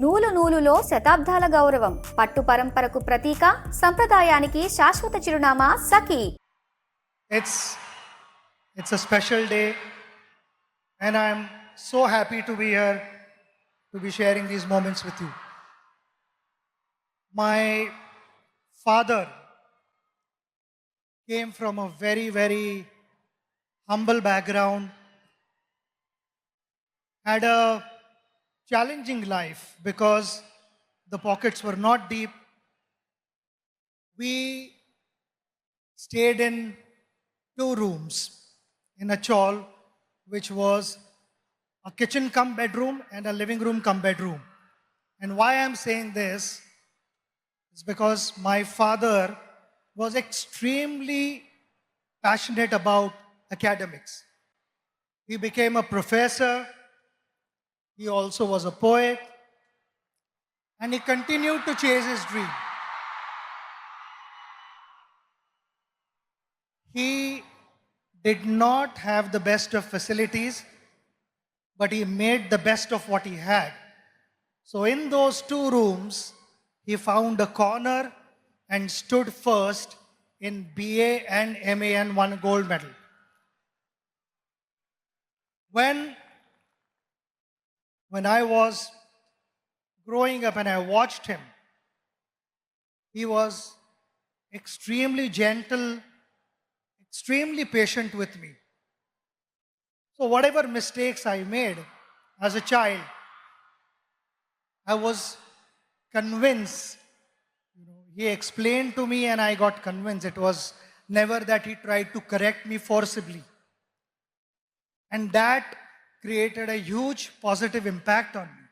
నూలు నూలులో శతాబ్దాల గౌరవం, పట్టు పరంపరకు ప్రతీక, సంప్రదాయానికి శాశ్వత చిరునామా సఖీ. It's a special day and I'm so happy to be here to be sharing these moments with you. My father came from a very, very humble background, had a challenging life because the pockets were not deep. We stayed in 2 rooms in a chawl, which was a kitchen cum bedroom and a living room cum bedroom. And why I'm saying this is because my father was extremely passionate about academics. He became a professor. He also was a poet, and he continued to chase his dream. He did not have the best of facilities, but he made the best of what he had. So in those 2 rooms, he found a corner and stood first in BA and MA and won a gold medal. When I was growing up and I watched him, he was extremely gentle, extremely patient with me. So whatever mistakes I made as a child, I was convinced. He explained to me and I got convinced. It was never that he tried to correct me forcibly. And that created a huge positive impact on me.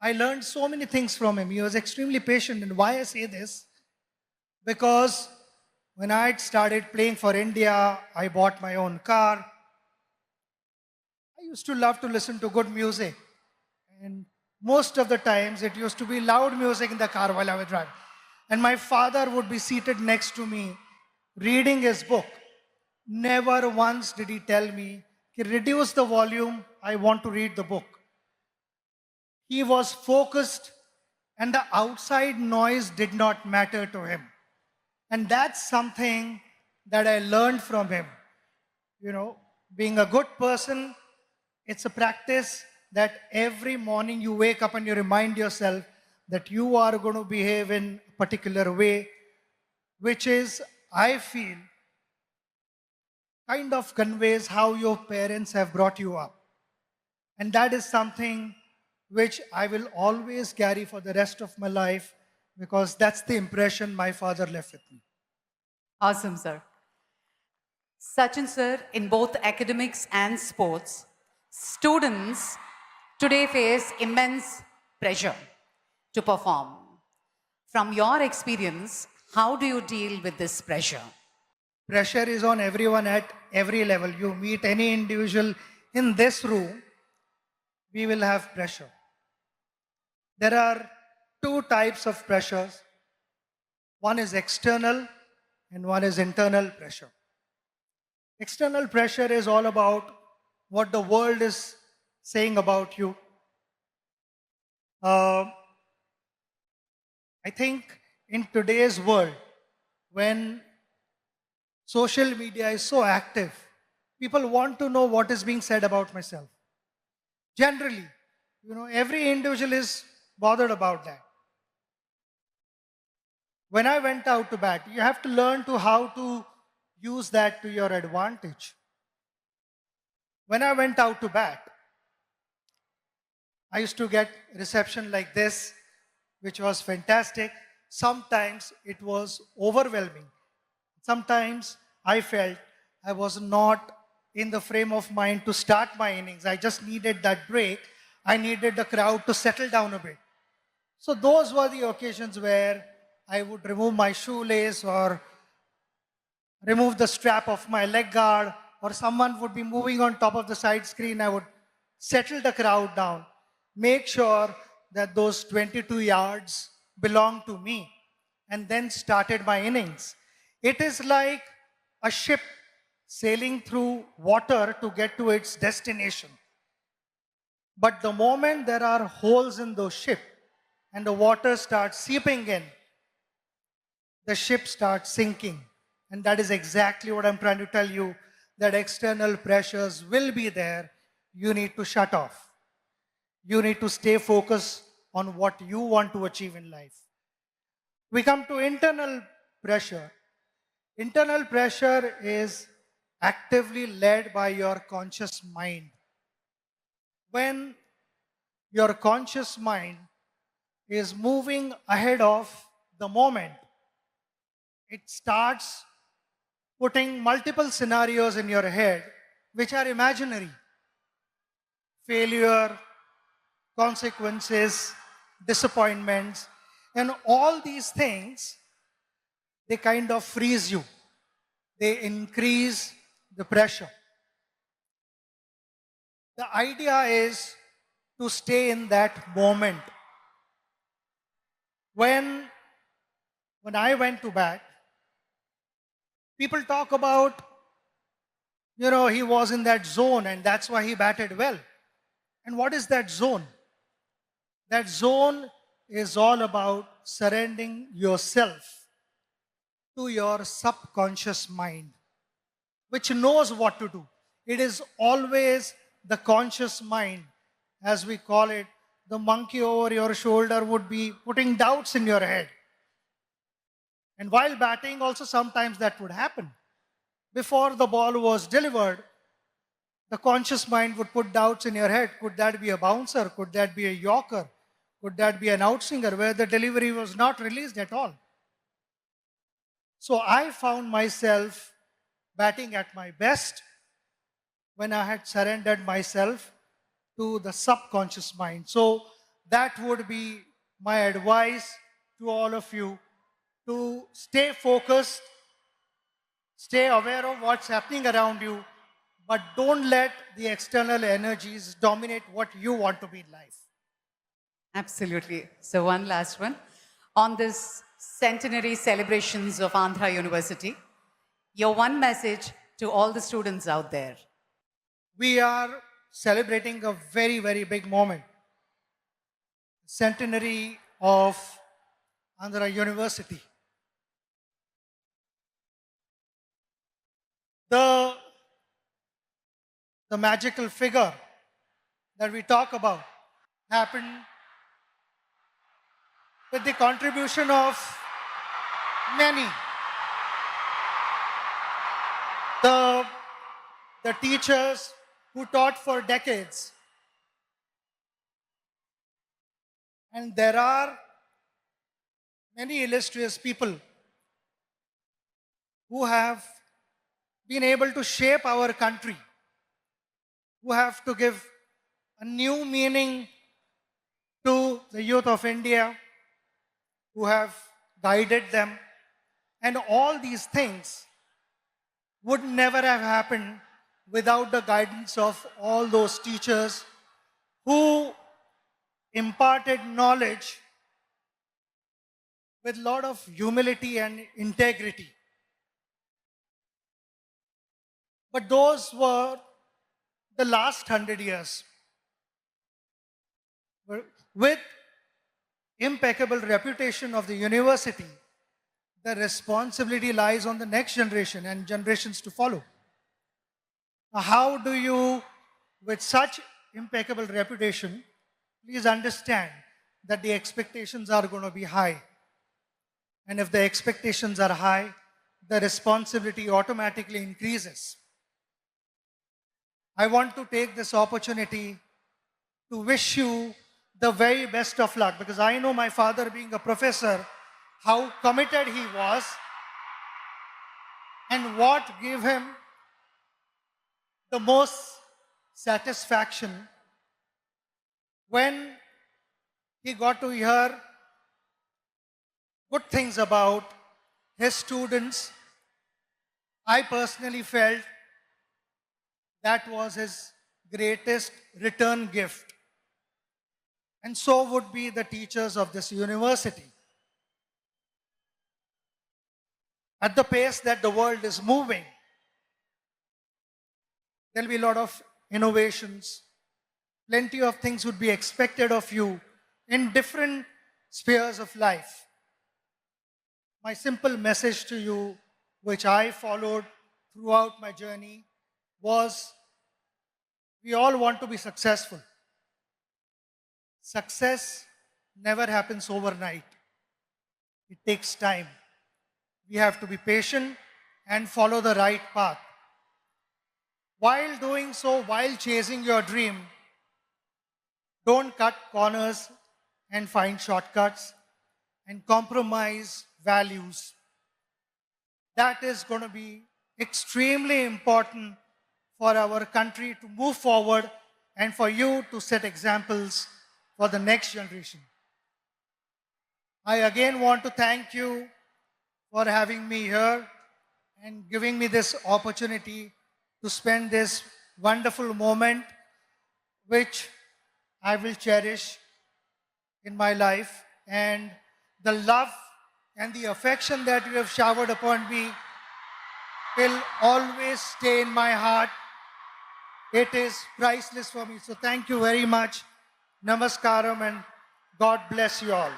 I learned so many things from him. He was extremely patient. And why I say this? Because when I started playing for India, I bought my own car. I used to love to listen to good music. And most of the times it used to be loud music in the car while I was driving. And my father would be seated next to me, reading his book. Never once did he tell me, reduce the volume, I want to read the book. He was focused and the outside noise did not matter to him. And that's something that I learned from him. Being a good person, it's a practice that every morning you wake up and you remind yourself that you are going to behave in a particular way, which is, I feel, kind of conveys how your parents have brought you up. And that is something which I will always carry for the rest of my life because that's the impression my father left with me. Awesome, sir. Sachin sir, in both academics and sports, students today face immense pressure to perform. From your experience, how do you deal with this pressure? Pressure is on everyone at every level. You meet any individual in this room, we will have pressure. There are 2 types of pressures. One is external and one is internal pressure. External pressure is all about what the world is saying about you. I think in today's world, when social media is so active, people want to know what is being said about myself. Generally, every individual is bothered about that. When I went out to bat, you have to learn how to use that to your advantage. When I went out to bat, I used to get reception like this, which was fantastic. Sometimes it was overwhelming. Sometimes I felt I was not in the frame of mind to start my innings. I just needed that break. I needed the crowd to settle down a bit. So those were the occasions where I would remove my shoelace or remove the strap of my leg guard, or someone would be moving on top of the side screen. I would settle the crowd down, make sure that those 22 yards belonged to me, and then started my innings. It is like a ship sailing through water to get to its destination. But the moment there are holes in the ship and the water starts seeping in, the ship starts sinking. And that is exactly what I'm trying to tell you, that external pressures will be there. You need to shut off. You need to stay focused on what you want to achieve in life. We come to internal pressure. Internal pressure is actively led by your conscious mind. When your conscious mind is moving ahead of the moment, it starts putting multiple scenarios in your head which are imaginary. Failure, consequences, disappointments, and all these things, they kind of freeze you. They increase the pressure. The idea is to stay in that moment. When I went to bat, people talk about, he was in that zone and that's why he batted well. And what is that zone? That zone is all about surrendering yourself to your subconscious mind, which knows what to do. It is always the conscious mind, as we call it. The monkey over your shoulder would be putting doubts in your head. And while batting, also sometimes that would happen. Before the ball was delivered, the conscious mind would put doubts in your head. Could that be a bouncer? Could that be a yorker? Could that be an outswinger where the delivery was not released at all? So I found myself batting at my best when I had surrendered myself to the subconscious mind. So that would be my advice to all of you, to stay focused, stay aware of what's happening around you, but don't let the external energies dominate what you want to be in life. Absolutely. So one last one. On this centenary celebrations of Andhra University, your one message to all the students out there. We are celebrating a very, very big moment. Centenary of Andhra University. The magical figure that we talk about happened with the contribution of many. The teachers who taught for decades. And there are many illustrious people who have been able to shape our country, who have to give a new meaning to the youth of India, who have guided them. And all these things would never have happened without the guidance of all those teachers who imparted knowledge with a lot of humility and integrity. But those were the last 100 years. With impeccable reputation of the university, the responsibility lies on the next generation and generations to follow. Now, how do you, with such impeccable reputation, please understand that the expectations are going to be high. And if the expectations are high, the responsibility automatically increases. I want to take this opportunity to wish you the very best of luck, because I know my father, being a professor, how committed he was and what gave him the most satisfaction when he got to hear good things about his students. I personally felt that was his greatest return gift. And so would be the teachers of this university. At the pace that the world is moving, there'll be a lot of innovations, plenty of things would be expected of you in different spheres of life. My simple message to you, which I followed throughout my journey, was we all want to be successful. Success never happens overnight. It takes time. We have to be patient and follow the right path. While doing so, while chasing your dream, don't cut corners and find shortcuts and compromise values. That is going to be extremely important for our country to move forward and for you to set examples for the next generation. I again want to thank you for having me here and giving me this opportunity to spend this wonderful moment, which I will cherish in my life. And the love and the affection that you have showered upon me will always stay in my heart. It is priceless for me. So thank you very much. Namaskaram and God bless you all.